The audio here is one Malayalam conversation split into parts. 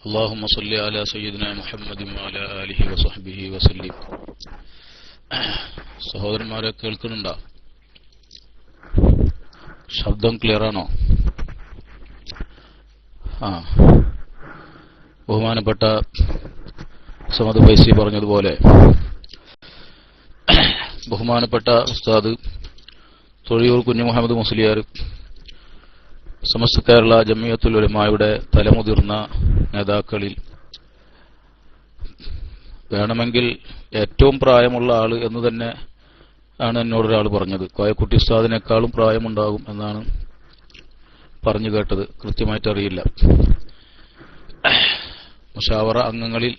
اللهم صل على سيدنا محمد وعلى آله وصحبه وسلم. സഹോദരന്മാരെ, കേൾക്കുന്നുണ്ടോ? ശബ്ദം ക്ലിയർ ആണോ? ബഹുമാനപ്പെട്ട സമദ് ഫൈസി പറഞ്ഞതുപോലെ ബഹുമാനപ്പെട്ട ഉസ്താദ് തൊഴിയൂർ കുഞ്ഞു മുഹമ്മദ് മുസ്ലിയാർ സമസ്ത കേരള ജമിയത്തുൽ ഉലമായുടെ തലമുതിർന്ന നേതാക്കളിൽ വേണമെങ്കിൽ ഏറ്റവും പ്രായമുള്ള ആള് എന്ന് തന്നെ ആണ് എന്നോടൊരാൾ പറഞ്ഞത്. കോയക്കുട്ടി ഉസ്താദിനേക്കാളും പ്രായമുണ്ടാകും എന്നാണ് പറഞ്ഞു കേട്ടത്. കൃത്യമായിട്ട് അറിയില്ല. മുഷാവറ അംഗങ്ങളിൽ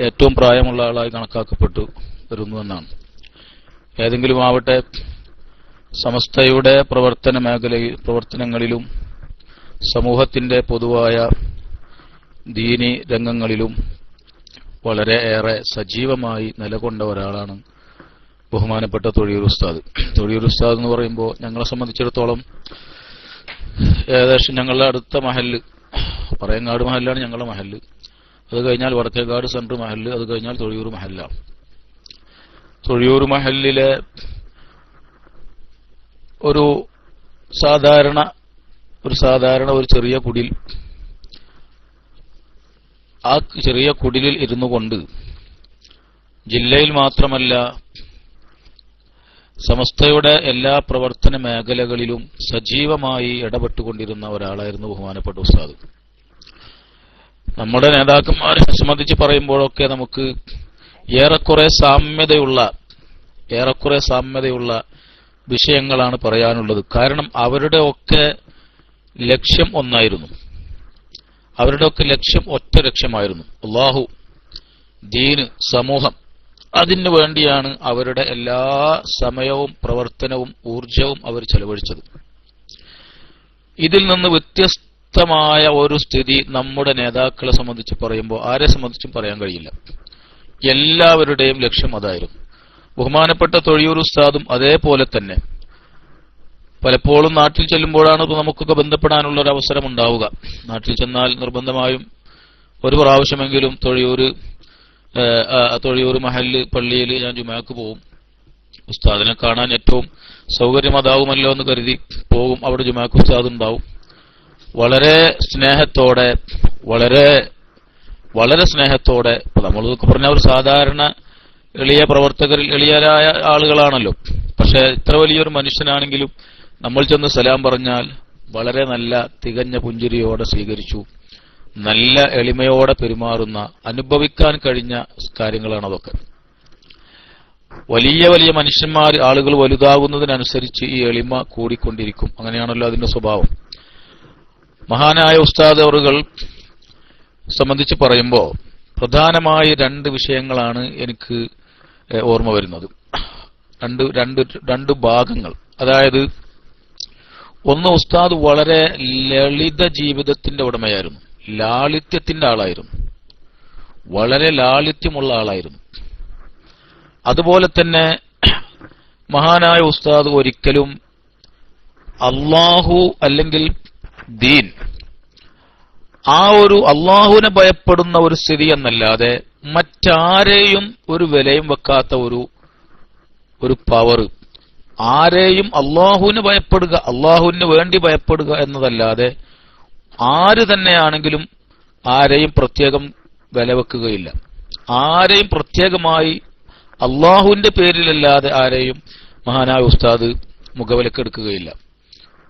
ഏറ്റവും പ്രായമുള്ള ആളായി കണക്കാക്കപ്പെട്ടു വരുന്നുവെന്നാണ്. ഏതെങ്കിലും ആവട്ടെ, സമസ്തയുടെ പ്രവർത്തനങ്ങളിലും സമൂഹത്തിന്റെ പൊതുവായ ദീനി രംഗങ്ങളിലും വളരെ ഏറെ സജീവമായി നിലകൊണ്ട ഒരാളാണ് ബഹുമാനപ്പെട്ട തൊഴിയൂർ ഉസ്താദ്. തൊഴിയൂർ ഉസ്താദ് എന്ന് പറയുമ്പോൾ ഞങ്ങളെ സംബന്ധിച്ചിടത്തോളം ഏകദേശം ഞങ്ങളുടെ അടുത്ത മഹല്ല് പറയങ്ങാട് മഹല്ലാണ് ഞങ്ങളുടെ മഹല്ല്. അത് കഴിഞ്ഞാൽ വടക്കേക്കാട് സെൻട്രൽ മഹല്ല്, അത് കഴിഞ്ഞാൽ തൊഴിയൂർ മഹല്ലാണ്. തൊഴിയൂർ മഹല്ലിലെ ഒരു സാധാരണ ഒരു ചെറിയ കുടിൽ, ആ ചെറിയ കുടിലിൽ ഇരുന്നു കൊണ്ട് ജില്ലയിൽ മാത്രമല്ല സമസ്തയുടെ എല്ലാ പ്രവർത്തന മേഖലകളിലും സജീവമായി ഇടപെട്ടുകൊണ്ടിരുന്ന ഒരാളായിരുന്നു ബഹുമാനപ്പെട്ട ഉസ്താദ്. നമ്മുടെ നേതാക്കന്മാരെ സംബന്ധിച്ച് പറയുമ്പോഴൊക്കെ നമുക്ക് ഏറെക്കുറെ സാമ്യതയുള്ള വിഷയങ്ങളാണ് പറയാനുള്ളത്. കാരണം അവരുടെ ഒക്കെ ലക്ഷ്യം ഒന്നായിരുന്നു. അവരുടെയൊക്കെ ലക്ഷ്യം ഒറ്റ ലക്ഷ്യമായിരുന്നു: അല്ലാഹു, ദീന്, സമൂഹം. അതിനു വേണ്ടിയാണ് അവരുടെ എല്ലാ സമയവും പ്രവർത്തനവും ഊർജവും അവർ ചെലവഴിച്ചത്. ഇതിൽ നിന്ന് വ്യത്യസ്തമായ ഒരു സ്ഥിതി നമ്മുടെ നേതാക്കളെ സംബന്ധിച്ച് പറയുമ്പോൾ ആരെ സംബന്ധിച്ചും പറയാൻ കഴിയില്ല. എല്ലാവരുടെയും ലക്ഷ്യം അതായിരുന്നു. ബഹുമാനപ്പെട്ട തൊഴിയൂർ ഉസ്താദും അതേപോലെ തന്നെ. പലപ്പോഴും നാട്ടിൽ ചെല്ലുമ്പോഴാണ് നമുക്കൊക്കെ ബന്ധപ്പെടാനുള്ള ഒരു അവസരം ഉണ്ടാവുക. നാട്ടിൽ ചെന്നാൽ നിർബന്ധമായും ഒരു പ്രാവശ്യമെങ്കിലും തൊഴിയൂർ മഹല്ല് പള്ളിയിൽ ഞാൻ ജുമാക്ക് പോകും. ഉസ്താദിനെ കാണാൻ ഏറ്റവും സൗകര്യം അതാവുമല്ലോ എന്ന് കരുതി പോകും. അവിടെ ജുമാക്ക് ഉസ്താദ് ഉണ്ടാവും. വളരെ സ്നേഹത്തോടെ നമ്മളൊക്കെ പറഞ്ഞ ഒരു സാധാരണ എളിയ പ്രവർത്തകരിൽ എളിയരായ ആളുകളാണല്ലോ. പക്ഷെ ഇത്ര വലിയൊരു മനുഷ്യനാണെങ്കിലും നമ്മൾ ചെന്ന് സലാം പറഞ്ഞാൽ വളരെ നല്ല തികഞ്ഞ പുഞ്ചിരിയോടെ സ്വീകരിച്ചു. നല്ല എളിമയോടെ പെരുമാറുന്ന, അനുഭവിക്കാൻ കഴിഞ്ഞ കാര്യങ്ങളാണ് അതൊക്കെ. വലിയ വലിയ മനുഷ്യന്മാർ, ആളുകൾ വലുതാകുന്നതിനനുസരിച്ച് ഈ എളിമ കൂടിക്കൊണ്ടിരിക്കും. അങ്ങനെയാണല്ലോ അതിന്റെ സ്വഭാവം. മഹാനായ ഉസ്താദ് അവറുകൾ സംബന്ധിച്ച് പറയുമ്പോൾ പ്രധാനമായി രണ്ട് വിഷയങ്ങളാണ് എനിക്ക് ഓർമ്മ വരുന്നത്. രണ്ട് ഭാഗങ്ങൾ. അതായത്, ഒന്ന്, ഉസ്താദ് വളരെ ലളിത ജീവിതത്തിന്റെ ഉടമയായിരുന്നു. ലാളിത്യത്തിന്റെ ആളായിരുന്നു. വളരെ ലാളിത്യമുള്ള ആളായിരുന്നു. അതുപോലെ തന്നെ മഹാനായ ഉസ്താദ് ഒരിക്കലും അള്ളാഹു അല്ലെങ്കിൽ ദീൻ, ആ ഒരു അള്ളാഹുവിനെ ഭയപ്പെടുന്ന ഒരു സ്ഥിതി എന്നല്ലാതെ മറ്റാരെയും ഒരു വിലയും വെക്കാത്ത ഒരു പവർ, ആരെയും അള്ളാഹുവിന് ഭയപ്പെടുക, അള്ളാഹുവിന് വേണ്ടി ഭയപ്പെടുക എന്നതല്ലാതെ ആര് തന്നെയാണെങ്കിലും ആരെയും പ്രത്യേകം വില വെക്കുകയില്ല. ആരെയും പ്രത്യേകമായി അള്ളാഹുവിന്റെ പേരിലല്ലാതെ ആരെയും മഹാനായ ഉസ്താദ് മുഖവിലക്കെടുക്കുകയില്ല.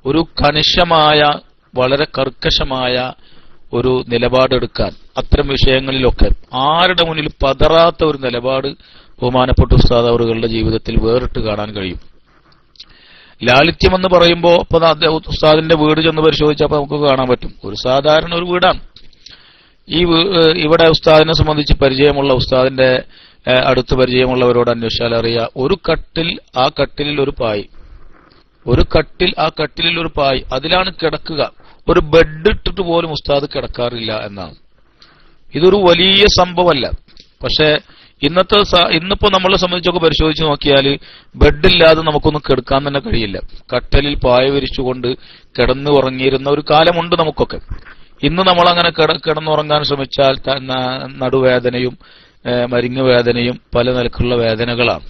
ഒരു കണിശമായ, വളരെ കർക്കശമായ ഒരു നിലപാടെടുക്കാൻ അത്തരം വിഷയങ്ങളിലൊക്കെ ആരുടെ മുന്നിൽ പതറാത്ത ഒരു നിലപാട് ബഹുമാനപ്പെട്ട ഉസ്താദ് അവരുടെ ജീവിതത്തിൽ വേറിട്ട് കാണാൻ കഴിയും. ലാളിത്യം എന്ന് പറയുമ്പോൾ ഇപ്പൊ ഉസ്താദിന്റെ വീട് ചെന്ന് പരിശോധിച്ചപ്പോൾ നമുക്ക് കാണാൻ പറ്റും. ഒരു സാധാരണ ഒരു വീടാണ്. ഇവിടെ ഉസ്താദിനെ സംബന്ധിച്ച് പരിചയമുള്ള, ഉസ്താദിന്റെ അടുത്ത് പരിചയമുള്ളവരോട് അന്വേഷിച്ചാൽ അറിയാം, ഒരു കട്ടിൽ, ആ കട്ടിലിൽ ഒരു പായ്, അതിലാണ് കിടക്കുക. ഒരു ബെഡ് ഇട്ടിട്ട് പോലും ഉസ്താദ് കിടക്കാറില്ല എന്നാണ്. ഇതൊരു വലിയ സംഭവമല്ല. പക്ഷെ ഇന്നിപ്പോ നമ്മളെ സംബന്ധിച്ചൊക്കെ പരിശോധിച്ച് നോക്കിയാൽ ബെഡില്ലാതെ നമുക്കൊന്നും കിടക്കാൻ തന്നെ കഴിയില്ല. കട്ടലിൽ പായ വിരിച്ചുകൊണ്ട് കിടന്നു ഉറങ്ങിയിരുന്ന ഒരു കാലമുണ്ട് നമുക്കൊക്കെ. ഇന്ന് നമ്മളങ്ങനെ കിടന്നുറങ്ങാൻ ശ്രമിച്ചാൽ നടുവേദനയും മരിങ്ങ് വേദനയും പല നിലക്കുള്ള വേദനകളാണ്.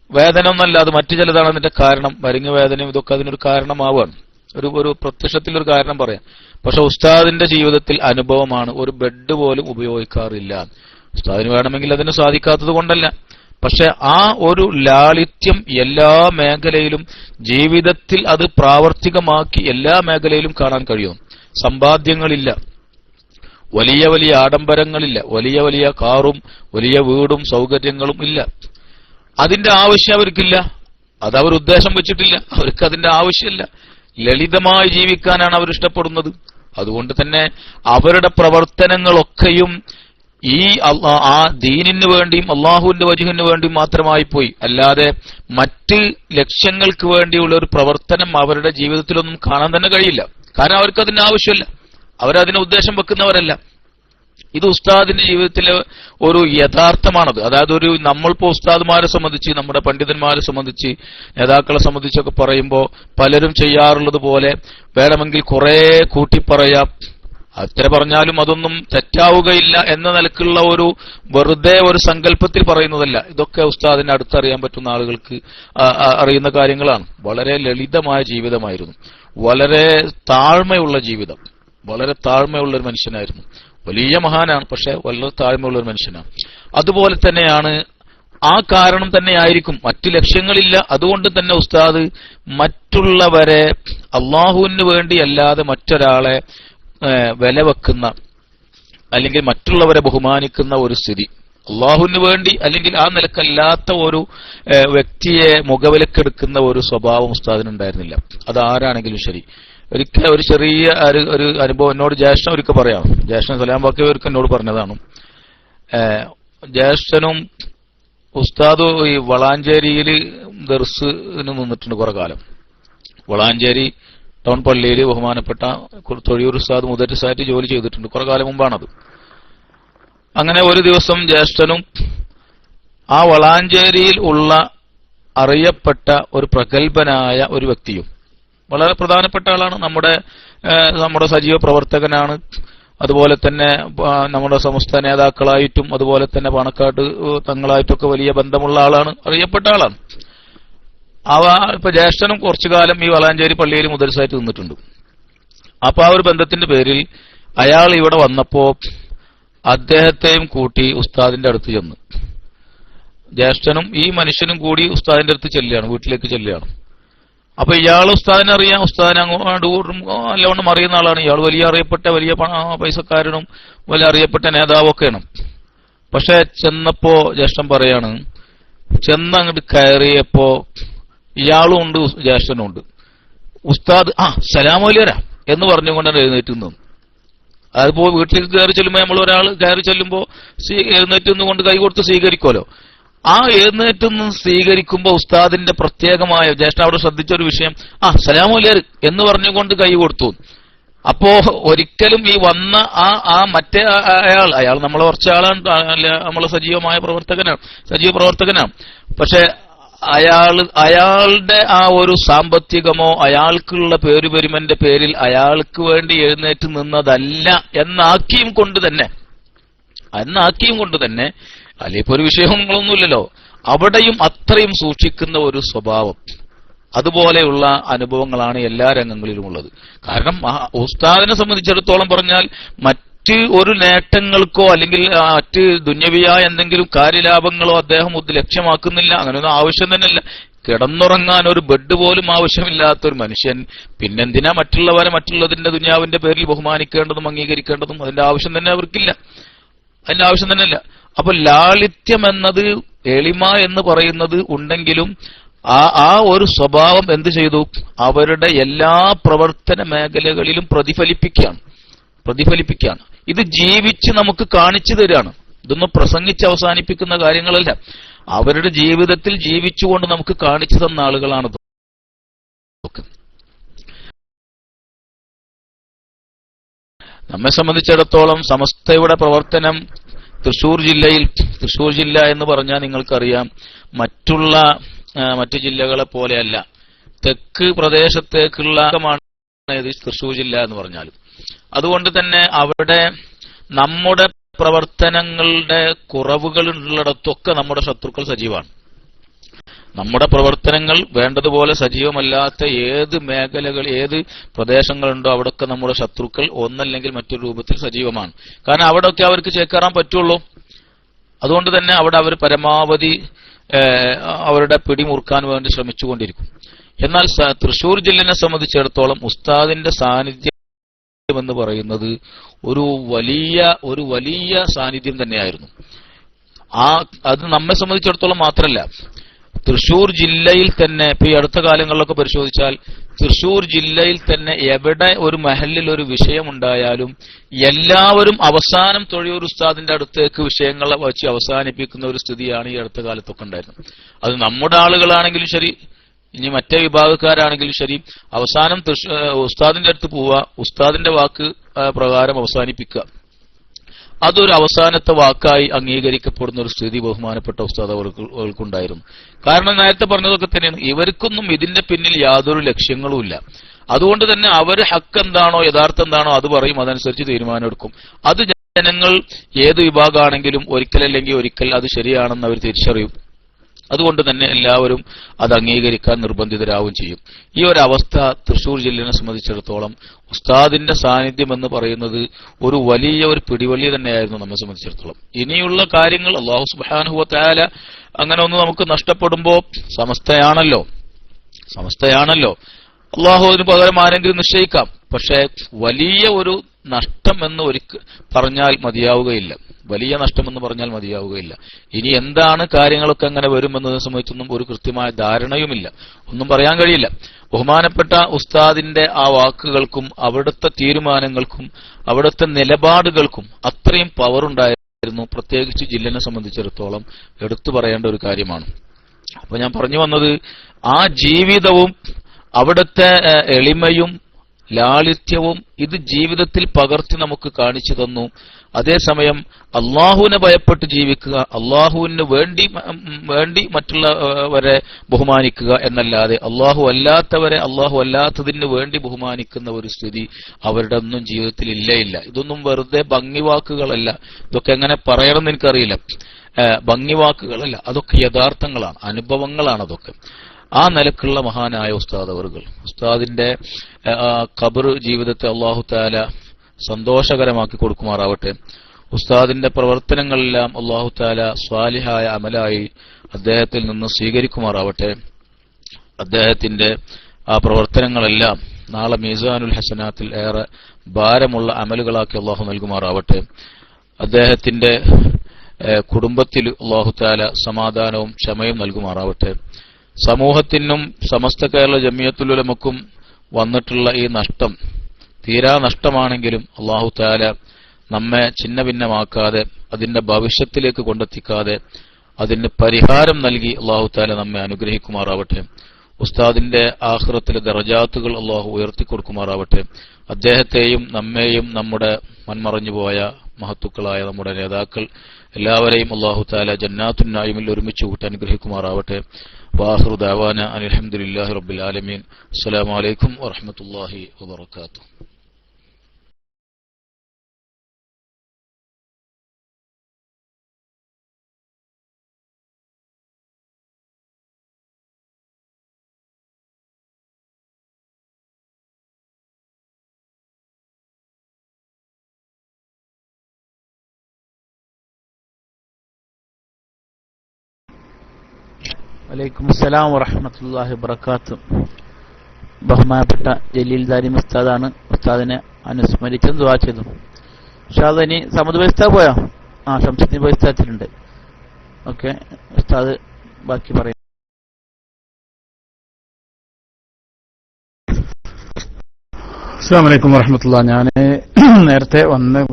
വേദന ഒന്നല്ല, അത് മറ്റു ചിലതാണ് അതിന്റെ കാരണം. മരിങ്ങ് വേദനയും ഇതൊക്കെ അതിനൊരു കാരണമാവാണ്. ഒരു പ്രത്യക്ഷത്തിലൊരു കാരണം പറയാം. പക്ഷെ ഉസ്താദിന്റെ ജീവിതത്തിൽ അനുഭവമാണ്, ഒരു ബെഡ് പോലും ഉപയോഗിക്കാറില്ല. ഉസ്താദിന് വേണമെങ്കിൽ അതിന് സാധിക്കാത്തത് കൊണ്ടല്ല, പക്ഷെ ആ ഒരു ലാളിത്യം എല്ലാ മേഖലയിലും ജീവിതത്തിൽ അത് പ്രാവർത്തികമാക്കി എല്ലാ മേഖലയിലും കാണാൻ കഴിയും. സമ്പാദ്യങ്ങളില്ല, വലിയ വലിയ ആഡംബരങ്ങളില്ല, വലിയ വലിയ കാറും വലിയ വീടും സൗകര്യങ്ങളും ഇല്ല. അതിന്റെ ആവശ്യം അവർക്കില്ല, അത് അവർ ഉദ്ദേശം വെച്ചിട്ടില്ല, അവർക്ക് അതിന്റെ ആവശ്യമില്ല. ലളിതമായി ജീവിക്കാനാണ് അവർ ഇഷ്ടപ്പെടുന്നത്. അതുകൊണ്ട് തന്നെ അവരുടെ പ്രവർത്തനങ്ങളൊക്കെയും ഈ ആ ദീനിന് വേണ്ടിയും അള്ളാഹുവിന്റെ വജ്ഹിന് വേണ്ടിയും മാത്രമായി പോയി. അല്ലാതെ മറ്റ് ലക്ഷ്യങ്ങൾക്ക് വേണ്ടിയുള്ള ഒരു പ്രവർത്തനം അവരുടെ ജീവിതത്തിലൊന്നും കാണാൻ തന്നെ കഴിയില്ല. കാരണം അവർക്ക് അതിന്റെ ആവശ്യമില്ല, അവരതിന് ഉദ്ദേശം വെക്കുന്നവരല്ല. ഇത് ഉസ്താദിന്റെ ജീവിതത്തിലെ ഒരു യഥാർത്ഥമാണത്. അതായത് നമ്മളിപ്പോ ഉസ്താദുമാരെ സംബന്ധിച്ച്, നമ്മുടെ പണ്ഡിതന്മാരെ സംബന്ധിച്ച്, നേതാക്കളെ സംബന്ധിച്ചൊക്കെ പറയുമ്പോൾ പലരും ചെയ്യാറുള്ളത് പോലെ വേണമെങ്കിൽ കുറെ കൂട്ടിപ്പറയാം. അത്ര പറഞ്ഞാലും അതൊന്നും തെറ്റാവുകയില്ല എന്ന നിലക്കുള്ള വെറുതെ ഒരു സങ്കല്പത്തിൽ പറയുന്നതല്ല. ഇതൊക്കെ ഉസ്താദിനെ അടുത്തറിയാൻ പറ്റുന്ന ആളുകൾക്ക് അറിയുന്ന കാര്യങ്ങളാണ്. വളരെ ലളിതമായ ജീവിതമായിരുന്നു, വളരെ താഴ്മയുള്ള ജീവിതം, വളരെ താഴ്മയുള്ള ഒരു മനുഷ്യനായിരുന്നു. വലിയ മഹാനാണ്, പക്ഷെ വളരെ താഴ്മയുള്ള ഒരു മനുഷ്യനാണ്. അതുപോലെ തന്നെയാണ്, ആ കാരണം തന്നെയായിരിക്കും, മറ്റു ലക്ഷ്യങ്ങളില്ല. അതുകൊണ്ട് തന്നെ ഉസ്താദ് മറ്റുള്ളവരെ അള്ളാഹുവിന് വേണ്ടി അല്ലാതെ മറ്റൊരാളെ വില വെക്കുന്ന അല്ലെങ്കിൽ മറ്റുള്ളവരെ ബഹുമാനിക്കുന്ന ഒരു സ്ഥിതി, അള്ളാഹുവിന് വേണ്ടി അല്ലെങ്കിൽ ആ നിലക്കല്ലാത്ത ഒരു വ്യക്തിയെ മുഖവിലക്കെടുക്കുന്ന ഒരു സ്വഭാവം ഉസ്താദിനുണ്ടായിരുന്നില്ല. അത് ആരാണെങ്കിലും ശരി. ഒരിക്കൽ ഒരു ചെറിയ ഒരു അനുഭവം എന്നോട് ജ്യേഷ്ഠൻ ഒരിക്കൽ പറയാം. ജ്യേഷ്ഠൻ സലാം ബാക്കി ഒരിക്കൽ എന്നോട് പറഞ്ഞതാണ്. ജ്യേഷ്ഠനും ഉസ്താദ് ഈ വളാഞ്ചേരിയിൽ ദർസിന് നിന്നിട്ടുണ്ട് കുറെ കാലം. വളാഞ്ചേരി ടൗൺ പള്ളിയിൽ ബഹുമാനപ്പെട്ട തൊഴിയൂർ ഉസ്താദ് മുദരിസായിട്ട് ജോലി ചെയ്തിട്ടുണ്ട്. കുറെ കാലം മുമ്പാണത്. അങ്ങനെ ഒരു ദിവസം ജ്യേഷ്ഠനും ആ വളാഞ്ചേരിയിൽ ഉള്ള അറിയപ്പെട്ട ഒരു പ്രഗത്ഭനായ ഒരു വ്യക്തിയും, വളരെ പ്രധാനപ്പെട്ട ആളാണ്, നമ്മുടെ സജീവ പ്രവർത്തകനാണ്, അതുപോലെ തന്നെ നമ്മുടെ സമസ്ത നേതാക്കളായിട്ടും അതുപോലെ തന്നെ പാണക്കാട് തങ്ങളായിട്ടൊക്കെ വലിയ ബന്ധമുള്ള ആളാണ്, അറിയപ്പെട്ട ആളാണ്. ഇപ്പൊ ജ്യേഷ്ഠനും കുറച്ചു കാലം ഈ വളാഞ്ചേരി പള്ളിയിൽ മുദരിസായിട്ട് നിന്നിട്ടുണ്ട്. അപ്പൊ ആ ഒരു ബന്ധത്തിന്റെ പേരിൽ അയാൾ ഇവിടെ വന്നപ്പോ അദ്ദേഹത്തെയും കൂട്ടി ഉസ്താദിന്റെ അടുത്ത് ചെന്ന്, ജ്യേഷ്ഠനും ഈ മനുഷ്യനും കൂടി ഉസ്താദിന്റെ അടുത്ത് ചെല്ലുകയാണ്, വീട്ടിലേക്ക് ചെല്ലുകയാണ്. അപ്പൊ ഇയാൾ ഉസ്താദിനെ അറിയാം, ഉസ്താദിനെ അങ്ങോട്ട് നല്ലവണ്ണം അറിയുന്ന ആളാണ്. ഇയാൾ വലിയ അറിയപ്പെട്ട വലിയ പൈസക്കാരനും വലിയ അറിയപ്പെട്ട നേതാവൊക്കെയാണ്. പക്ഷെ ചെന്നപ്പോ ജ്യേഷ്ഠൻ പറയാണ്, ചെന്നങ്ങോട്ട് കയറിയപ്പോ ഇയാളും ഉണ്ട് ജ്യേഷ്ഠനും ഉണ്ട്. ഉസ്താദ് സലാമലൈക്കും എന്ന് പറഞ്ഞുകൊണ്ടാണ് എഴുന്നേറ്റ് നിന്നു. അതിപ്പോ വീട്ടിലേക്ക് കയറി ചെല്ലുമ്പോ നമ്മൾ ഒരാൾ കയറി ചെല്ലുമ്പോ എഴുന്നേറ്റ് നിന്നുകൊണ്ട് കൈ കൊടുത്ത് സ്വീകരിക്കുമല്ലോ. ആ എഴുന്നേറ്റ് നിന്ന് സ്വീകരിക്കുമ്പോ ഉസ്താദിന്റെ പ്രത്യേകമായ, ജ്യേഷ്ഠ അവിടെ ശ്രദ്ധിച്ചൊരു വിഷയം, സലാമലൈക്കും എന്ന് പറഞ്ഞുകൊണ്ട് കൈ കൊടുത്തു. അപ്പോ ഒരിക്കലും ഈ വന്ന ആ മറ്റേ അയാൾ നമ്മളെ കുറച്ച ആളാണ്, നമ്മളെ സജീവ പ്രവർത്തകനാണ്. പക്ഷെ അയാളുടെ ആ ഒരു സാമ്പത്തികമോ അയാൾക്കുള്ള പേരുപെരുമന്റെ പേരിൽ അയാൾക്ക് വേണ്ടി എഴുന്നേറ്റ് നിന്നതല്ല എന്നാക്കിയും കൊണ്ട് തന്നെ അല്ലിപ്പോ ഒരു വിഷയങ്ങളൊന്നുമില്ലല്ലോ, അവിടെയും അത്രയും സൂക്ഷിക്കുന്ന ഒരു സ്വഭാവം, അതുപോലെയുള്ള അനുഭവങ്ങളാണ് എല്ലാ രംഗങ്ങളിലുമുള്ളത്. കാരണം ഉസ്താദിനെ സംബന്ധിച്ചിടത്തോളം പറഞ്ഞാൽ മറ്റ് ഒരു നേട്ടങ്ങൾക്കോ അല്ലെങ്കിൽ മറ്റ് ദുന്യവിയായ എന്തെങ്കിലും കാര്യലാഭങ്ങളോ അദ്ദേഹം ലക്ഷ്യമാക്കുന്നില്ല. അങ്ങനെയൊന്നും ആവശ്യം തന്നെയല്ല. കിടന്നുറങ്ങാൻ ഒരു ബെഡ് പോലും ആവശ്യമില്ലാത്തൊരു മനുഷ്യൻ പിന്നെന്തിനാ മറ്റുള്ളതിന്റെ ദുന്യാവിന്റെ പേരിൽ ബഹുമാനിക്കേണ്ടതും അംഗീകരിക്കേണ്ടതും? അതിന്റെ ആവശ്യം തന്നെ അവർക്കില്ല, അതിന്റെ ആവശ്യം തന്നെയല്ല. അപ്പൊ ലാളിത്യം എന്നത്, എളിമ എന്ന് പറയുന്നത് ഉണ്ടെങ്കിലും ആ ഒരു സ്വഭാവം എന്ത് ചെയ്തു? അവരുടെ എല്ലാ പ്രവർത്തന മേഖലകളിലും പ്രതിഫലിപ്പിക്കുകയാണ്. ഇത് ജീവിച്ച് നമുക്ക് കാണിച്ചു തരികയാണ്. ഇതൊന്നും പ്രസംഗിച്ച് അവസാനിപ്പിക്കുന്ന കാര്യങ്ങളല്ല, അവരുടെ ജീവിതത്തിൽ ജീവിച്ചുകൊണ്ട് നമുക്ക് കാണിച്ചു തന്ന ആളുകളാണ്. നമ്മെ സംബന്ധിച്ചിടത്തോളം സമസ്തയുടെ പ്രവർത്തനം തൃശൂർ ജില്ല എന്ന് പറഞ്ഞാൽ നിങ്ങൾക്കറിയാം, മറ്റു ജില്ലകളെ പോലെയല്ല. തെക്ക് പ്രദേശത്തേക്കുള്ള തൃശൂർ ജില്ല എന്ന് പറഞ്ഞാലും അതുകൊണ്ട് തന്നെ അവിടെ നമ്മുടെ പ്രവർത്തനങ്ങളുടെ കുറവുകളുള്ളിടത്തൊക്കെ നമ്മുടെ ശത്രുക്കൾ സജീവമാണ്. നമ്മുടെ പ്രവർത്തനങ്ങൾ വേണ്ടതുപോലെ സജീവമല്ലാത്ത ഏത് മേഖലകൾ, ഏത് പ്രദേശങ്ങളുണ്ടോ അവിടെയൊക്കെ നമ്മുടെ ശത്രുക്കൾ ഒന്നല്ലെങ്കിൽ മറ്റൊരു രൂപത്തിൽ സജീവമാണ്. കാരണം അവിടെയൊക്കെ അവർക്ക് ചേക്കേറാൻ പറ്റുള്ളൂ. അതുകൊണ്ട് തന്നെ അവിടെ അവർ പരമാവധി അവരുടെ പിടിമുറുക്കാൻ വേണ്ടി ശ്രമിച്ചുകൊണ്ടിരിക്കും. എന്നാൽ തൃശൂർ ജില്ലനെ സംബന്ധിച്ചിടത്തോളം ഉസ്താദിന്റെ സാന്നിധ്യം എന്ന് പറയുന്നത് ഒരു വലിയ സാന്നിധ്യം തന്നെയായിരുന്നു. അത് നമ്മെ സംബന്ധിച്ചിടത്തോളം മാത്രമല്ല, തൃശൂർ ജില്ലയിൽ തന്നെ ഇപ്പൊ ഈ അടുത്ത കാലങ്ങളിലൊക്കെ പരിശോധിച്ചാൽ തൃശൂർ ജില്ലയിൽ തന്നെ എവിടെ ഒരു മഹലിൽ ഒരു വിഷയമുണ്ടായാലും എല്ലാവരും അവസാനം തൊഴിയൂർ ഉസ്താദിന്റെ അടുത്തേക്ക് വിഷയങ്ങളെ വച്ച് അവസാനിപ്പിക്കുന്ന ഒരു സ്ഥിതിയാണ് ഈ അടുത്ത കാലത്തൊക്കെ ഉണ്ടായിരുന്നത്. അത് നമ്മുടെ ആളുകളാണെങ്കിലും ശരി, ഇനി മറ്റേ വിഭാഗക്കാരാണെങ്കിലും ശരി, അവസാനം ഉസ്താദിന്റെ അടുത്ത് പോവുക, ഉസ്താദിന്റെ വാക്ക് പ്രകാരം അവസാനിപ്പിക്കുക. അതൊരു അവസാനത്തെ വാക്കായി അംഗീകരിക്കപ്പെടുന്ന ഒരു സ്ഥിതി ബഹുമാനപ്പെട്ട ഉസ്താദ് അവർക്കുണ്ടായിരുന്നു. കാരണം നേരത്തെ പറഞ്ഞതൊക്കെ തന്നെയാണ്, ഇവർക്കൊന്നും ഇതിന്റെ പിന്നിൽ യാതൊരു ലക്ഷ്യങ്ങളുമില്ല. അതുകൊണ്ട് തന്നെ അവർ ഹക്ക് എന്താണോ യഥാർത്ഥം എന്താണോ അത് പറയും, അതനുസരിച്ച് തീരുമാനമെടുക്കും. അത് ജനങ്ങൾ ഏത് വിഭാഗമാണെങ്കിലും ഒരിക്കലല്ലെങ്കിൽ ഒരിക്കൽ അത് ശരിയാണെന്ന് അവർ തിരിച്ചറിയും. അതുകൊണ്ട് തന്നെ എല്ലാവരും അത് അംഗീകരിക്കാൻ നിർബന്ധിതരാവുകയും ചെയ്യും. ഈ ഒരു അവസ്ഥ തൃശൂർ ജില്ലയെ സംബന്ധിച്ചിടത്തോളം ഉസ്താദിന്റെ സാന്നിധ്യം എന്ന് പറയുന്നത് ഒരു പിടിവള്ളി തന്നെയായിരുന്നു നമ്മെ സംബന്ധിച്ചിടത്തോളം. ഇനിയുള്ള കാര്യങ്ങൾ അല്ലാഹു സുബ്ഹാനഹു വ തആല അങ്ങനെ ഒന്ന് നമുക്ക് നഷ്ടപ്പെടുമ്പോ സമസ്തയാണല്ലോ അല്ലാഹു അതിന് പകരം ആരെങ്കിലും നിശ്ചയിക്കാം. പക്ഷേ വലിയ ഒരു നഷ്ടം എന്ന് പറഞ്ഞാൽ മതിയാവുകയില്ല. ഇനി എന്താണ് കാര്യങ്ങളൊക്കെ അങ്ങനെ വരുമെന്നതിനെ സംബന്ധിച്ചൊന്നും ഒരു കൃത്യമായ ധാരണയുമില്ല, ഒന്നും പറയാൻ കഴിയില്ല. ബഹുമാനപ്പെട്ട ഉസ്താദിന്റെ ആ വാക്കുകൾക്കും അവിടുത്തെ തീരുമാനങ്ങൾക്കും അവിടുത്തെ നിലപാടുകൾക്കും അത്രയും പവറുണ്ടായിരുന്നു. പ്രത്യേകിച്ച് ജില്ലനെ സംബന്ധിച്ചിടത്തോളം എടുത്തു പറയേണ്ട ഒരു കാര്യമാണ്. അപ്പൊ ഞാൻ പറഞ്ഞു വന്നത്, ആ ജീവിതവും അവിടുത്തെ എളിമയും ലാളിത്യവും ഇത് ജീവിതത്തിൽ പകർത്തി നമുക്ക് കാണിച്ചു തന്നു. അതേസമയം അള്ളാഹുവിനെ ഭയപ്പെട്ട് ജീവിക്കുക, അള്ളാഹുവിന് വേണ്ടി മറ്റുള്ളവരെ ബഹുമാനിക്കുക എന്നല്ലാതെ അള്ളാഹു അല്ലാത്തതിന് വേണ്ടി ബഹുമാനിക്കുന്ന ഒരു സ്ഥിതി അവരുടെ ഒന്നും ജീവിതത്തിൽ ഇല്ല. ഇതൊന്നും വെറുതെ ഭംഗിവാക്കുകളല്ല. ഇതൊക്കെ എങ്ങനെ പറയണമെന്ന് എനിക്കറിയില്ല. ഭംഗിവാക്കുകളല്ല, അതൊക്കെ യഥാർത്ഥങ്ങളാണ്, അനുഭവങ്ങളാണ് അതൊക്കെ. ആ നിലക്കുള്ള മഹാനായ ഉസ്താദിന്റെ ഖബർ ജീവിതത്തെ അല്ലാഹു തആല സന്തോഷകരമാക്കി കൊടുക്കുമാറാവട്ടെ. ഉസ്താദിന്റെ പ്രവർത്തനങ്ങളെല്ലാം അല്ലാഹു തആല സ്വാലിഹായ അമലായി അദ്ദേഹത്തിൽ നിന്ന് സ്വീകരിക്കുമാറാവട്ടെ. അദ്ദേഹത്തിന്റെ ആ പ്രവർത്തനങ്ങളെല്ലാം നാളെ മീസാനുൽ ഹസനാത്തിൽ ഏറെ ഭാരമുള്ള അമലുകളാക്കി അല്ലാഹു നൽകുമാറാവട്ടെ. അദ്ദേഹത്തിന്റെ കുടുംബത്തിൽ അല്ലാഹു തആല സമാധാനവും ക്ഷമയും നൽകുമാറാവട്ടെ. സമൂഹത്തിനും സമസ്ത കേരള ജമിയത്തുൽ ഉലമക്കും വന്നിട്ടുള്ള ഈ നഷ്ടം തീരാ നഷ്ടമാണെങ്കിലും അല്ലാഹു തആല നമ്മെ ഛിന്ന ഭിന്നമാക്കാതെ അതിന്റെ ഭവിഷ്യത്തിലേക്ക് കൊണ്ടെത്തിക്കാതെ അതിന് പരിഹാരം നൽകി അല്ലാഹു തആല നമ്മെ അനുഗ്രഹിക്കുമാറാവട്ടെ. ഉസ്താദിന്റെ ആഖിറത്തിലെ ദറജാത്തുകൾ അല്ലാഹു ഉയർത്തിക്കൊടുക്കുമാറാവട്ടെ. അദ്ദേഹത്തെയും നമ്മെയും നമ്മുടെ മൺമറഞ്ഞുപോയ മഹത്തുക്കളായ നമ്മുടെ നേതാക്കൾ എല്ലാവരെയും അല്ലാഹു തആല ജന്നാത്തുൻ നഈമിൽ ഒരുമിച്ച് കൂട്ടി അനുഗ്രഹിക്കുമാറാവട്ടെ. വാഖിറു ദഅവാന അൽഹംദുലില്ലാഹി റബ്ബിൽ ആലമീൻ. അസ്സലാമു അലൈക്കും വറഹ്മത്തുള്ളാഹി വബറകാതുഹു. വലൈക്കും അസ്സലാം വറഹ്മത്തുള്ളാഹി വബറകാതുഹു. ബഹുമാനപ്പെട്ട ജലീൽ ദാരിമി ഉസ്താദാണ്. ഉസ്താദിനെ അനുസ്മരിച്ചും ദുആ ചെയ്തു. ഇൻഷാ അല്ലാഹ് ഇനി സമദ് ബൈസ്ത പോയോ? ശംസുദ്ദീൻ ബൈസ്ത എത്തിയിട്ടുണ്ട്. ഓക്കെ, ഉസ്താദ് ബാക്കി പറയും. അസ്സലാമു അലൈക്കും വറഹ്മത്തുള്ളാഹി. ഞാൻ നേരത്തെ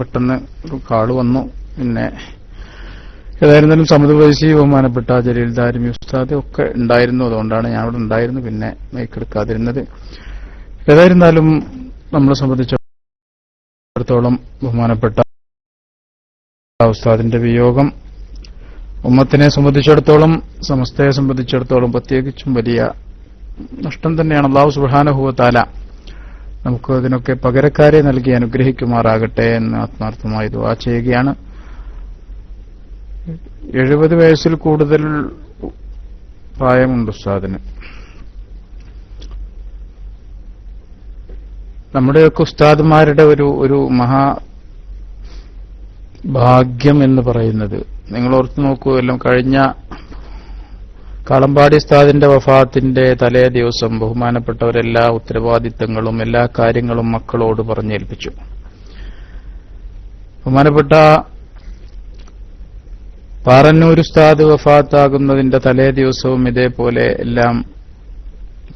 പെട്ടെന്ന് ഒരു കാള് വന്നു. പിന്നെ ഏതായിരുന്നാലും സമദ് വൈസി ബഹുമാനപ്പെട്ട ജലീൽ ദാരിമി ഉസ്താദ് ഒക്കെ ഉണ്ടായിരുന്നു. അതുകൊണ്ടാണ് ഞാൻ അവിടെ ഉണ്ടായിരുന്നു, പിന്നെ മൈക്കെടുക്കാതിരുന്നത്. ഏതായിരുന്നാലും നമ്മളെ സംബന്ധിച്ചിടത്തോളം ബഹുമാനപ്പെട്ട ഉസ്താദിന്റെ വിയോഗം ഉമ്മത്തിനെ സംബന്ധിച്ചിടത്തോളം സമസ്തയെ സംബന്ധിച്ചിടത്തോളം പ്രത്യേകിച്ചും വലിയ നഷ്ടം തന്നെയാണ്. അല്ലാഹു സുബ്ഹാനഹു വ തആല നമുക്ക് അതിനൊക്കെ പകരക്കാരെ നൽകി അനുഗ്രഹിക്കുമാറാകട്ടെ എന്ന് ആത്മാർത്ഥമായി ദുആ ചെയ്യുകയാണ്. 70 വയസ്സിൽ കൂടുതൽ പ്രായമുണ്ട് ഉസ്താദിന്. നമ്മുടെയൊക്കെ ഉസ്താദുമാരുടെ ഒരു മഹാ ഭാഗ്യം എന്ന് പറയുന്നത്, നിങ്ങൾ ഓർത്തു നോക്കൂ, എല്ലാം കഴിഞ്ഞ കാളമ്പാടി ഉസ്താദിന്റെ വഫാത്തിന്റെ തലേ ദിവസം ബഹുമാനപ്പെട്ടവരെല്ലാ ഉത്തരവാദിത്തങ്ങളും എല്ലാ കാര്യങ്ങളും മക്കളോട് പറഞ്ഞേൽപ്പിച്ചു. ബഹുമാനപ്പെട്ട പാറന്നൂർ ഉസ്താദ് വഫാത്താകുന്നതിന്റെ തലേ ദിവസവും ഇതേപോലെ എല്ലാം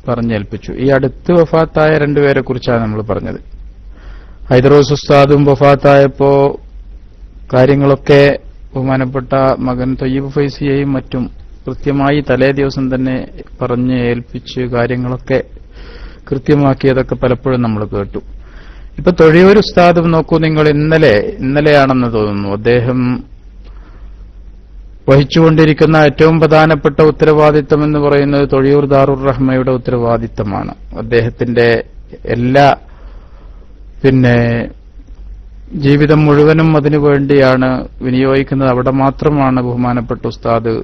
പറഞ്ഞേൽപ്പിച്ചു. ഈ അടുത്ത് വഫാത്തായ രണ്ടുപേരെ കുറിച്ചാണ് നമ്മൾ പറഞ്ഞത്. ഹൈദറോസ് ഉസ്താദും വഫാത്തായപ്പോ കാര്യങ്ങളൊക്കെ ബഹുമാനപ്പെട്ട മകൻ തൊയ്യബ് ഫൈസിയെയും മറ്റും കൃത്യമായി തലേ ദിവസം തന്നെ പറഞ്ഞ് ഏൽപ്പിച്ച് കാര്യങ്ങളൊക്കെ കൃത്യമാക്കിയതൊക്കെ പലപ്പോഴും നമ്മൾ കേട്ടു. ഇപ്പൊ തൊഴിയൂർ ഉസ്താദും നോക്കൂ നിങ്ങൾ, ഇന്നലെയാണെന്ന് തോന്നുന്നു, അദ്ദേഹം വഹിച്ചുകൊണ്ടിരിക്കുന്ന ഏറ്റവും പ്രധാനപ്പെട്ട ഉത്തരവാദിത്തം എന്ന് പറയുന്നത് തൊഴിയൂർ ദാറുർ റഹ്മയുടെ ഉത്തരവാദിത്തമാണ്. അദ്ദേഹത്തിന്റെ എല്ലാ ജീവിതം മുഴുവനും അതിനുവേണ്ടിയാണ് വിനിയോഗിക്കുന്നത്. അവിടെ മാത്രമാണ് ബഹുമാനപ്പെട്ട ഉസ്താദ്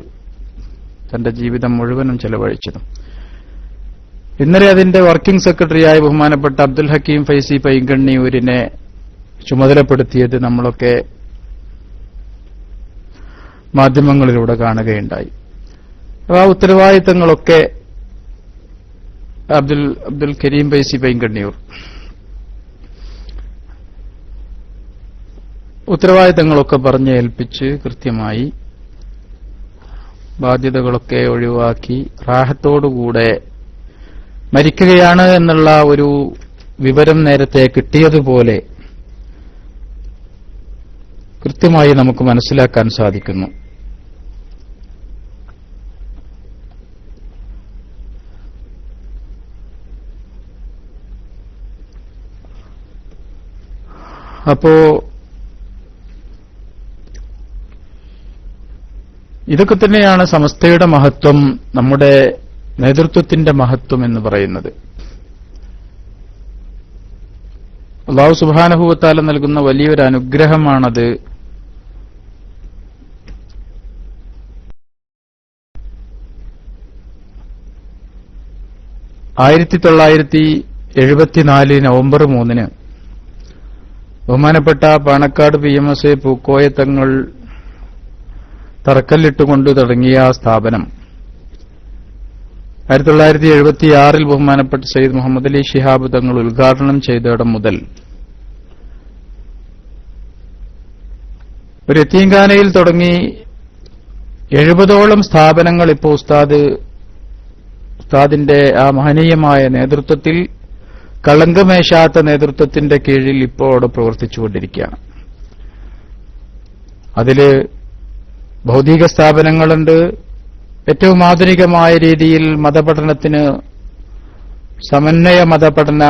തന്റെ ജീവിതം മുഴുവനും ചെലവഴിച്ചത്. ഇന്നലെ അതിന്റെ വർക്കിംഗ് സെക്രട്ടറിയായി ബഹുമാനപ്പെട്ട അബ്ദുൽ ഹക്കീം ഫൈസി പൈങ്കണ്ണിയൂരിനെ ചുമതലപ്പെടുത്തിയത് നമ്മളൊക്കെ മാധ്യമങ്ങളിലൂടെ കാണുകയുണ്ടായി. ആ ഉത്തരവാദിത്തങ്ങളൊക്കെ അബ്ദുൽ കരീം ഫൈസി പൈങ്കണ്ണിയൂർ ഉത്തരവാദിത്തങ്ങളൊക്കെ പറഞ്ഞേൽപ്പിച്ച് കൃത്യമായി ബാധ്യതകളൊക്കെ ഒഴിവാക്കി റാഹത്തോടുകൂടെ മരിക്കുകയാണ് എന്നുള്ള ഒരു വിവരം നേരത്തെ കിട്ടിയതുപോലെ കൃത്യമായി നമുക്ക് മനസ്സിലാക്കാൻ സാധിക്കുന്നു. അപ്പോ ഇതൊക്കെ തന്നെയാണ് സമസ്തയുടെ മഹത്വം, നമ്മുടെ നേതൃത്വത്തിന്റെ മഹത്വം എന്ന് പറയുന്നത്. അല്ലാഹു സുബ്ഹാനഹു വ തആല നൽകുന്ന വലിയൊരു അനുഗ്രഹമാണത്. നവംബർ 3 ബഹുമാനപ്പെട്ട പാണക്കാട് PMS പൂക്കോയ തങ്ങൾ തറക്കല്ലിട്ടുകൊണ്ട് തുടങ്ങിയ സ്ഥാപനം 1976 ബഹുമാനപ്പെട്ട സയ്യിദ് മുഹമ്മദ് അലി ശിഹാബ് തങ്ങൾ ഉദ്ഘാടനം ചെയ്തിടം മുതൽ ഒരു യതീംഖാനയിൽ തുടങ്ങി 70ഓളം സ്ഥാപനങ്ങൾ ഇപ്പോൾ ഉസ്താദിന്റെ ആ മഹനീയമായ നേതൃത്വത്തിൽ, കളങ്കമേശാത്ത നേതൃത്വത്തിന്റെ കീഴിൽ ഇപ്പോൾ അവിടെ പ്രവർത്തിച്ചുകൊണ്ടിരിക്കുകയാണ്. അതില് ഭൗതിക സ്ഥാപനങ്ങളുണ്ട്. ഏറ്റവും ആധുനികമായ രീതിയിൽ മതപഠനത്തിന് സമന്വയ മതപഠന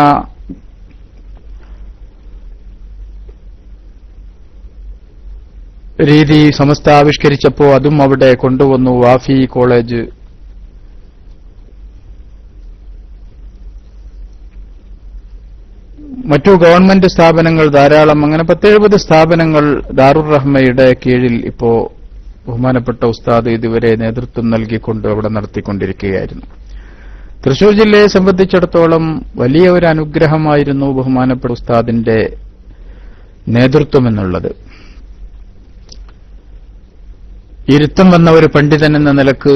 രീതി സമസ്ത ആവിഷ്കരിച്ചപ്പോൾ അതും അവിടെ കൊണ്ടുവന്നു. വാഫി കോളേജ്, മറ്റു ഗവൺമെന്റ് സ്ഥാപനങ്ങൾ ധാരാളം, അങ്ങനെ 10-70 സ്ഥാപനങ്ങൾ ദാറുർ റഹ്മയുടെ കീഴിൽ ഇപ്പോ ബഹുമാനപ്പെട്ട ഉസ്താദ് ഇതുവരെ നേതൃത്വം നൽകിക്കൊണ്ട് അവിടെ നടത്തിക്കൊണ്ടിരിക്കുകയായിരുന്നു. തൃശൂർ ജില്ലയെ സംബന്ധിച്ചിടത്തോളം വലിയ ഒരു അനുഗ്രഹമായിരുന്നു ബഹുമാനപ്പെട്ട ഉസ്താദിന്റെ നേതൃത്വം എന്നുള്ളത്. ഇരുത്തം വന്ന ഒരു പണ്ഡിതൻ എന്ന നിലക്ക്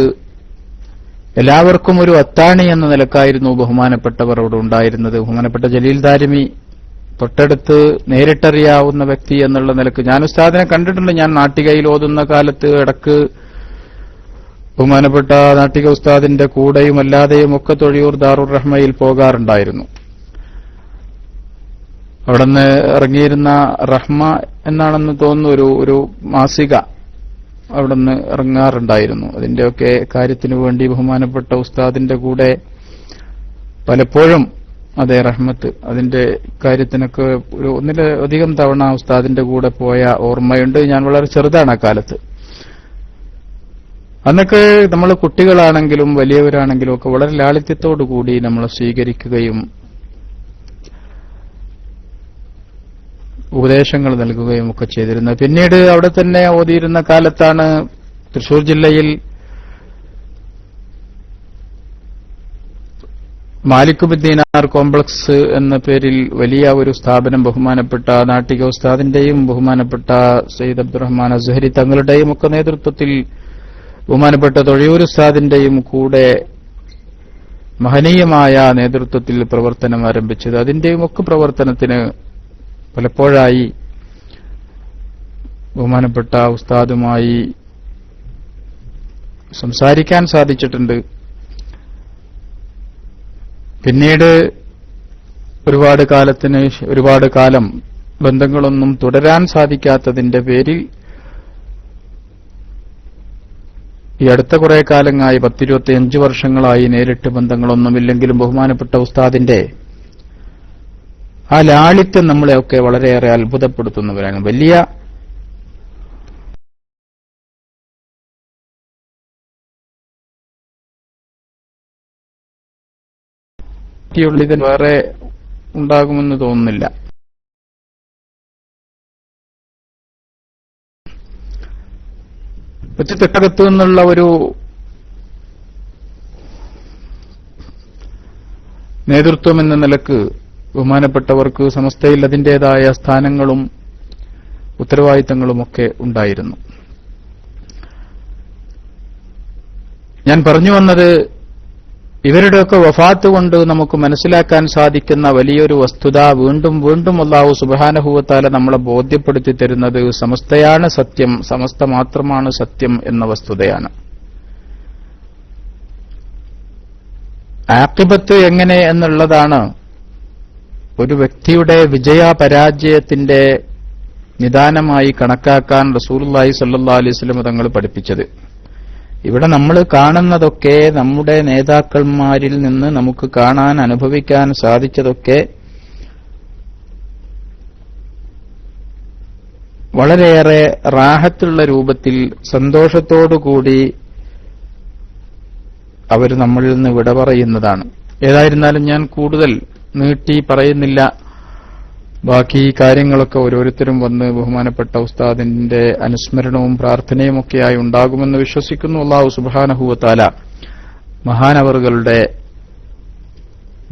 എല്ലാവർക്കും ഒരു അത്താണി എന്ന നിലക്കായിരുന്നു ബഹുമാനപ്പെട്ടവർ അവിടെ ഉണ്ടായിരുന്നത്. ബഹുമാനപ്പെട്ട ജലീൽ ദാരിമി തൊട്ടടുത്ത് നേരിട്ടറിയാവുന്ന വ്യക്തി എന്നുള്ള നിലക്ക് ഞാൻ ഉസ്താദിനെ കണ്ടിട്ടുണ്ട്. ഞാൻ നാട്ടികയിൽ ഓതുന്ന കാലത്ത് ഇടക്ക് ബഹുമാനപ്പെട്ട നാട്ടിക ഉസ്താദിന്റെ കൂടെയും അല്ലാതെയും ഒക്കെ തൊഴിയൂർ ദാറുർ റഹ്മയിൽ പോകാറുണ്ടായിരുന്നു. അവിടുന്ന് ഇറങ്ങിയിരുന്ന റഹ്മ എന്നാണെന്ന് തോന്നുന്നു ഒരു മാസിക അവിടുന്ന് ഇറങ്ങാറുണ്ടായിരുന്നു. അതിന്റെയൊക്കെ കാര്യത്തിനു വേണ്ടി ബഹുമാനപ്പെട്ട ഉസ്താദിന്റെ കൂടെ പലപ്പോഴും, അതെ റഹ്മത്ത്, അതിന്റെ കാര്യത്തിനൊക്കെ ഒന്നിലധികം തവണ ഉസ്താദിന്റെ കൂടെ പോയ ഓർമ്മയുണ്ട്. ഞാൻ വളരെ ചെറുതാണ് ആ കാലത്ത്. അന്നൊക്കെ നമ്മൾ കുട്ടികളാണെങ്കിലും വലിയവരാണെങ്കിലും ഒക്കെ വളരെ ലാളിത്യത്തോടുകൂടി നമ്മളെ സ്വീകരിക്കുകയും ഉപദേശങ്ങൾ നൽകുകയും ഒക്കെ ചെയ്തിരുന്നത്. പിന്നീട് അവിടെ തന്നെ ഓതിയിരുന്ന കാലത്താണ് തൃശൂർ ജില്ലയിൽ മാലിക്കുബുദ്ദീനാർ കോംപ്ലക്സ് എന്ന പേരിൽ വലിയ ഒരു സ്ഥാപനം ബഹുമാനപ്പെട്ട നാട്ടിക ഉസ്താദിന്റെയും ബഹുമാനപ്പെട്ട സയ്യിദ് അബ്ദുറഹ്മാൻ അസ്ഹരി തങ്ങളുടെയും ഒക്കെ നേതൃത്വത്തിൽ ബഹുമാനപ്പെട്ട തൊഴിയൂർ ഉസ്താദിന്റെയും കൂടെ മഹനീയമായ നേതൃത്വത്തിൽ പ്രവർത്തനം ആരംഭിച്ചത്. അതിന്റെയും ഒക്കെ പ്രവർത്തനത്തിന് പലപ്പോഴായി ബഹുമാനപ്പെട്ട ഉസ്താദുമായി സംസാരിക്കാൻ സാധിച്ചിട്ടുണ്ട്. പിന്നീട് ഒരുപാട് കാലം ബന്ധങ്ങളൊന്നും തുടരാൻ സാധിക്കാത്തതിന്റെ പേരിൽ ഈ അടുത്ത കുറെ കാലങ്ങളായി 10-25 വർഷങ്ങളായി നേരിട്ട് ബന്ധങ്ങളൊന്നുമില്ലെങ്കിലും ബഹുമാനപ്പെട്ട ഉസ്താദിന്റെ ആ ലാളിത്യം നമ്മളെയൊക്കെ വളരെയേറെ അത്ഭുതപ്പെടുത്തുന്നവരാണ്. വലിയ ഇതിന് വേറെ ഉണ്ടാകുമെന്ന് തോന്നുന്നില്ല. തെക്കകത്തു നിന്നുള്ള ഒരു നേതൃത്വം എന്ന നിലക്ക് ബഹുമാനപ്പെട്ടവർക്ക് സമസ്തയിൽ അതിന്റേതായ സ്ഥാനങ്ങളും ഉത്തരവാദിത്തങ്ങളുമൊക്കെ ഉണ്ടായിരുന്നു. ഞാൻ പറഞ്ഞു വന്നത്, ഇവരുടെയൊക്കെ വഫാത്ത് കൊണ്ട് നമുക്ക് മനസ്സിലാക്കാൻ സാധിക്കുന്ന വലിയൊരു വസ്തുത വീണ്ടും വീണ്ടും അല്ലാഹു സുബ്ഹാനഹു വ തആല നമ്മളെ ബോധ്യപ്പെടുത്തി തരുന്നത് സമസ്തയാണ് സത്യം, സമസ്ത മാത്രമാണ് സത്യം എന്ന വസ്തുതയാണ്. ആഖിബത്ത് എങ്ങനെ എന്നുള്ളതാണ് ഒരു വ്യക്തിയുടെ വിജയപരാജയത്തിന്റെ നിദാനമായി കണക്കാക്കാൻ റസൂലുള്ളാഹി സ്വല്ലല്ലാഹു അലൈഹി വസല്ലം തങ്ങൾ പഠിപ്പിച്ചത്. ഇവിടെ നമ്മൾ കാണുന്നതൊക്കെ നമ്മുടെ നേതാക്കന്മാരിൽ നിന്ന് നമുക്ക് കാണാൻ അനുഭവിക്കാൻ സാധിച്ചതൊക്കെ വളരെയേറെ റാഹത്തുള്ള രൂപത്തിൽ സന്തോഷത്തോടുകൂടി അവർ നമ്മളിൽ നിന്ന് വിട പറയുന്നതാണ്. ഏതായിരുന്നാലും ഞാൻ കൂടുതൽ നീട്ടി പറയുന്നില്ല. ബാക്കി കാര്യങ്ങളൊക്കെ ഓരോരുത്തരും വന്ന് ബഹുമാനപ്പെട്ട ഉസ്താദിന്റെ അനുസ്മരണവും പ്രാർത്ഥനയുമൊക്കെയായി ഉണ്ടാകുമെന്ന് വിശ്വസിക്കുന്നു. അല്ലാഹു സുബ്ഹാനഹു വ തആല മഹാനവറുകളുടെ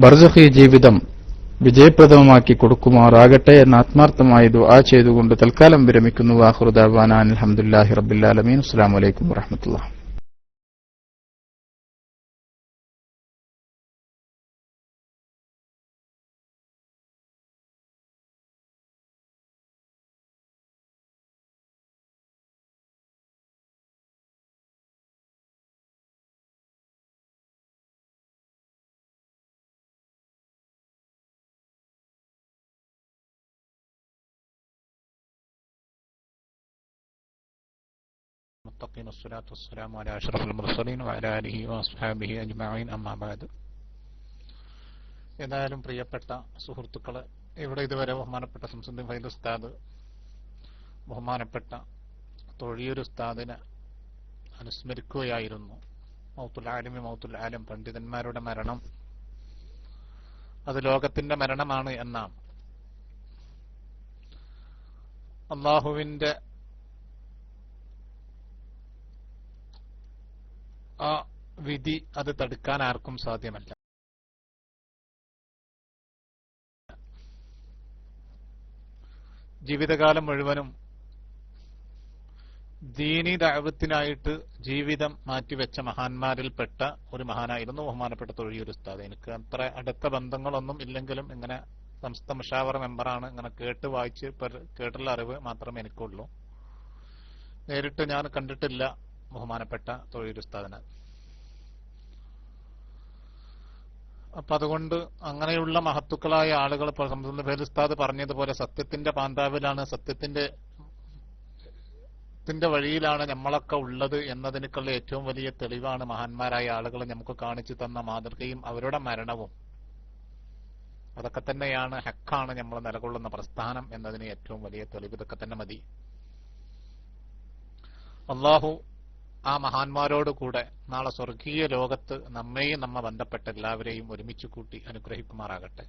ബർസഖി ജീവിതം വിജയപ്രദമാക്കി കൊടുക്കുമാറാകട്ടെ എന്ന് ആത്മാർത്ഥമായി ദുആ ചെയ്തുകൊണ്ട് തൽക്കാലം വിരമിക്കുന്നു. ആഖിറു ദഅ്വാനാ അൽഹംദുലില്ലാഹി റബ്ബിൽ ആലമീൻ. അസ്സലാമു അലൈക്കും വറഹ്മത്തുള്ളാഹി. المتقين والصلاة والسلام على أشرف المرسلين وعلى آله وأصحابه أجمعين أما بعد. ഏതായാലും പ്രിയപ്പെട്ട സുഹൃത്തുക്കളെ, ഇവിടെ ഇതുവരെ ബഹുമാനപ്പെട്ട സംസുദ്ദീൻ ഫൈദ് ഉസ്താദ് ബഹുമാനപ്പെട്ട തൊഴിയൂർ ഉസ്താദിനെ അനുസ്മരിക്കുകയായിരുന്നു. മൗത്തുൽ ആലിമി മൗത്തുൽ ആലം, പണ്ഡിതന്മാരുടെ മരണം അത് ലോകത്തിന്റെ മരണമാണ് എന്നാണ്. അള്ളാഹുവിന്റെ ആ വിധി അത് തടുക്കാൻ ആർക്കും സാധ്യമല്ല. ജീവിതകാലം മുഴുവനും ദീനി ദഅവത്തിനായിട്ട് ജീവിതം മാറ്റിവെച്ച മഹാന്മാരിൽപ്പെട്ട ഒരു മഹാനായിരുന്നു ബഹുമാനപ്പെട്ട തൊഴിയൂർ ഉസ്താദ്. എനിക്ക് അത്ര അടുത്ത ബന്ധങ്ങളൊന്നും ഇല്ലെങ്കിലും ഇങ്ങനെ സംസ്ഥ മുഷാവറ മെമ്പറാണ്. ഇങ്ങനെ കേട്ട് വായിച്ച് കേട്ടുള്ള അറിവ് മാത്രമേ എനിക്കുള്ളൂ. നേരിട്ട് ഞാൻ കണ്ടിട്ടില്ല ബഹുമാനപ്പെട്ട തൊഴിയൂർ ഉസ്താദിനെ. അപ്പൊ അതുകൊണ്ട് അങ്ങനെയുള്ള മഹത്തുക്കളായ ആളുകൾ സംസുദ്ദീൻ ഫൈദ് ഉസ്താദ് പറഞ്ഞതുപോലെ സത്യത്തിന്റെ പാന്താവിലാണ്, സത്യത്തിന്റെ വഴിയിലാണ് നമ്മളൊക്കെ ഉള്ളത് എന്നതിനേക്കുള്ള ഏറ്റവും വലിയ തെളിവാണ് മഹാന്മാരായ ആളുകൾ നമുക്ക് കാണിച്ചു തന്ന മാതൃകയും അവരുടെ മരണവും. അതൊക്കെ തന്നെയാണ് ഹക്കാണ് നമ്മൾ നിലകൊള്ളുന്ന പ്രസ്ഥാനം എന്നതിന് ഏറ്റവും വലിയ തെളിവ്. ഇതൊക്കെ തന്നെ മതി. അള്ളാഹു ആ മഹാന്മാരോടുകൂടെ നാളെ സ്വർഗീയ ലോകത്ത് നമ്മെയും നമ്മെ ബന്ധപ്പെട്ട എല്ലാവരെയും ഒരുമിച്ച് കൂട്ടി അനുഗ്രഹിക്കുമാറാകട്ടെ.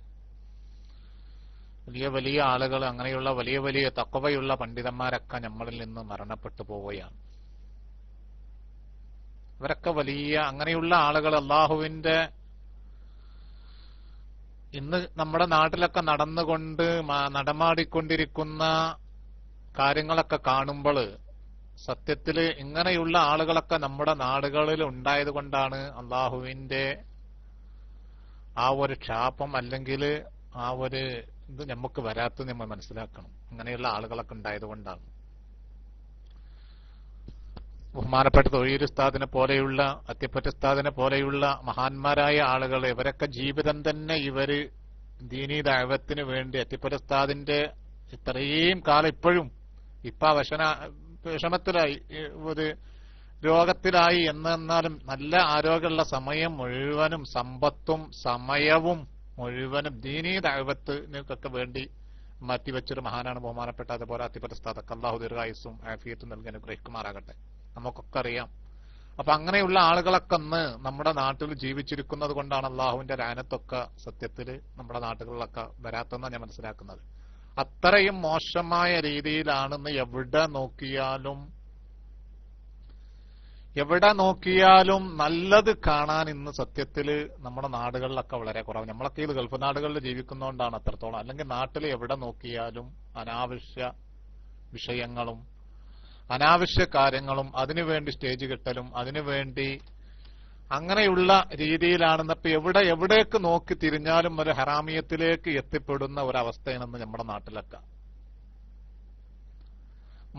വലിയ വലിയ ആളുകൾ, അങ്ങനെയുള്ള വലിയ വലിയ തഖ്വയുള്ള പണ്ഡിതന്മാരൊക്കെ നമ്മളിൽ നിന്ന് മരണപ്പെട്ടു പോവുകയാണ്. അവരൊക്കെ വലിയ അങ്ങനെയുള്ള ആളുകൾ അള്ളാഹുവിന്റെ ഇന്ന് നമ്മുടെ നാട്ടിലൊക്കെ നടമാടിക്കൊണ്ടിരിക്കുന്ന കാര്യങ്ങളൊക്കെ കാണുമ്പോൾ സത്യത്തില് ഇങ്ങനെയുള്ള ആളുകളൊക്കെ നമ്മുടെ നാടുകളിൽ ഉണ്ടായത് കൊണ്ടാണ് അള്ളാഹുവിന്റെ ആ ഒരു ക്ഷാപം അല്ലെങ്കിൽ ആ ഒരു ഇത് നമുക്ക് വരാത്തത് നമ്മൾ മനസ്സിലാക്കണം. ഇങ്ങനെയുള്ള ആളുകളൊക്കെ ഉണ്ടായത് കൊണ്ടാണ്. ബഹുമാനപ്പെട്ട തൊഴിൽ ഉസ്താദിനെ പോലെയുള്ള, അത്തിപ്പറ്റ ഉസ്താദിനെ പോലെയുള്ള മഹാന്മാരായ ആളുകൾ, ഇവരൊക്കെ ജീവിതം തന്നെ ഇവര് ദീനീ ദഅവത്തിന് വേണ്ടി, അത്തിപ്പറ്റ ഉസ്താദിന്റെ ഇത്രയും കാലം ഇപ്പോഴും ഇപ്പൊ വിഷമത്തിലായി, ഒരു രോഗത്തിലായി എന്നാലും നല്ല ആരോഗ്യമുള്ള സമയം മുഴുവനും സമ്പത്തും സമയവും മുഴുവനും ദീനീ ദഅവത്തിനൊക്കെ വേണ്ടി മാറ്റിവെച്ചൊരു മഹാനാണ് ബഹുമാനപ്പെട്ട അതുപോലെ അത്തിപ്പറ്റ ഉസ്താദ്. അല്ലാഹു ദീർഘായുസ്സും ആഫിയത്തും നൽകി അനുഗ്രഹിക്കുമാറാകട്ടെ. നമുക്കൊക്കെ അറിയാം. അപ്പൊ അങ്ങനെയുള്ള ആളുകളൊക്കെ ഇന്ന് നമ്മുടെ നാട്ടിൽ ജീവിച്ചിരിക്കുന്നത് കൊണ്ടാണ് അള്ളാഹുവിന്റെ ലാനത്തൊക്കെ സത്യത്തില് നമ്മുടെ നാട്ടുകളിലൊക്കെ വരാത്തെന്നാണ് ഞാൻ മനസ്സിലാക്കുന്നത്. അത്രയും മോശമായ രീതിയിലാണെന്ന് എവിടെ നോക്കിയാലും നല്ലത് കാണാൻ ഇന്ന് സത്യത്തില് നമ്മുടെ നാടുകളിലൊക്കെ വളരെ കുറവ്. നമ്മളൊക്കെ ഇത് ഗൾഫ് നാടുകളിൽ ജീവിക്കുന്നതുകൊണ്ടാണ് അത്രത്തോളം. അല്ലെങ്കിൽ നാട്ടിൽ എവിടെ നോക്കിയാലും അനാവശ്യ വിഷയങ്ങളും അനാവശ്യ കാര്യങ്ങളും അതിനുവേണ്ടി സ്റ്റേജ് കെട്ടലും അതിനുവേണ്ടി അങ്ങനെയുള്ള രീതിയിലാണെന്ന് ഇപ്പൊ എവിടേക്ക് നോക്കി തിരിഞ്ഞാലും ഒരു ഹറാമിയത്തിലേക്ക് എത്തിപ്പെടുന്ന ഒരവസ്ഥയാണെന്ന് നമ്മുടെ നാട്ടിലൊക്കെ.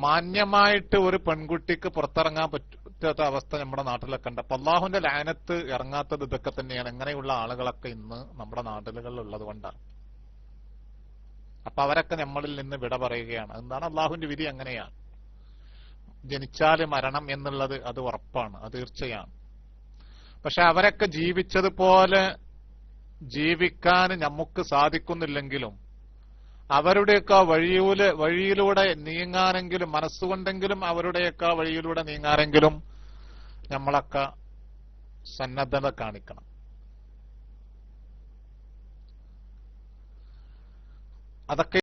മാന്യമായിട്ട് ഒരു പെൺകുട്ടിക്ക് പുറത്തിറങ്ങാൻ പറ്റാത്ത അവസ്ഥ നമ്മുടെ നാട്ടിലൊക്കെ ഉണ്ട്. അപ്പൊ അള്ളാഹുവിന്റെ ലാനത്ത് ഇറങ്ങാത്തത് ഇതൊക്കെ തന്നെയാണ്. ഇങ്ങനെയുള്ള ആളുകളൊക്കെ ഇന്ന് നമ്മുടെ നാടുകളിൽ ഉള്ളത് കൊണ്ടാണ്. അപ്പൊ അവരൊക്കെ നമ്മളിൽ നിന്ന് വിട പറയുകയാണ്. എന്താണ് അള്ളാഹുവിന്റെ വിധി അങ്ങനെയാണ്. ജനിച്ചാല് മരണം എന്നുള്ളത് അത് ഉറപ്പാണ്, അത് തീർച്ചയാണ്. പക്ഷെ അവരൊക്കെ ജീവിച്ചതുപോലെ ജീവിക്കാൻ നമുക്ക് സാധിക്കുന്നില്ലെങ്കിലും അവരുടെയൊക്കെ വഴിയിലൂടെ നീങ്ങാനെങ്കിലും, മനസ്സുകൊണ്ടെങ്കിലും അവരുടെയൊക്കെ വഴിയിലൂടെ നീങ്ങാനെങ്കിലും നമ്മളൊക്കെ സന്നദ്ധത കാണിക്കണം. അതൊക്കെ